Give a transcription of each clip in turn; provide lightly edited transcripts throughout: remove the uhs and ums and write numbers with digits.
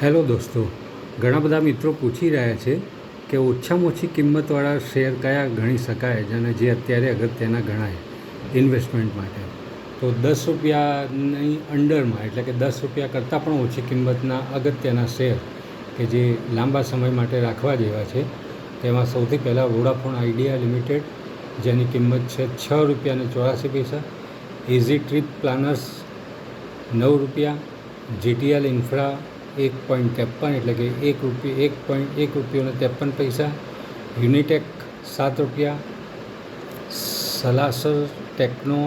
Hello દોસ્તો, ઘણા બધા મિત્રો પૂછી રહ્યા છે કે ઓછામાં ઓછી કિંમતવાળા શેર કયા ગણી શકાય અને જે અત્યારે અગત્યના ગણાય ઇન્વેસ્ટમેન્ટ માટે. તો 10 રૂપિયાની અંડરમાં, એટલે કે 10 રૂપિયા કરતાં પણ ઓછી કિંમતના અગત્યના શેર કે જે લાંબા સમય માટે રાખવા જેવા છે, તેમાં સૌથી પહેલાં વોડાફોન આઈડિયા લિમિટેડ, જેની કિંમત છે 6 રૂપિયા અને 84 પૈસા. ઇઝી ટ્રીપ પ્લાનર્સ 9 રૂપિયા. જીટીએલ ઇન્ફ્રા 1.53, એટલે કે 1 રૂપિયો અને 53 પૈસા. યુનિટેક 7 રૂપિયા. સલાસર ટેકનો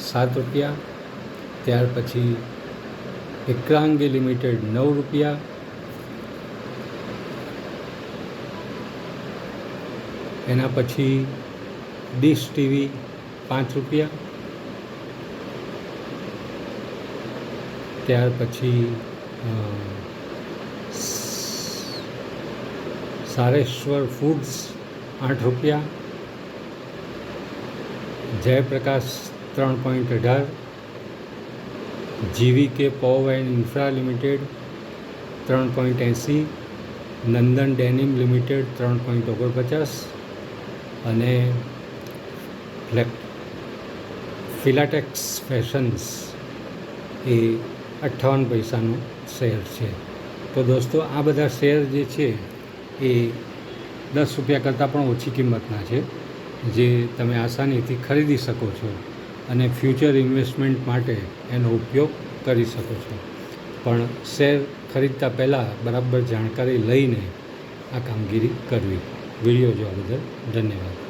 7 રૂપિયા. ત્યાર પછી વિક્રાંગી લિમિટેડ 9 રૂપિયા. એના પછી ડીશ ટીવી 5 રૂપિયા. ત્યાર પછી સારેશ્વર ફૂડ્સ 8 રૂપિયા. Jaiprakash 3.18. GVK power and infra limited 3.80. Nandan denim limited 3.49. અને ફિલાટેક્સ ફેશન્સ એ 58 પૈસાનો શેર છે. તો દોસ્તો, આ બધા શેર જે છે એ 10 રૂપિયા કરતાં પણ ઓછી કિંમતના છે, જે તમે આસાનીથી ખરીદી શકો છો અને ફ્યુચર ઇન્વેસ્ટમેન્ટ માટે એનો ઉપયોગ કરી શકો છો. પણ શેર ખરીદતા પહેલાં બરાબર જાણકારી લઈને આ કામગીરી કરવી. વિડીયો જોવા બદલ ધન્યવાદ.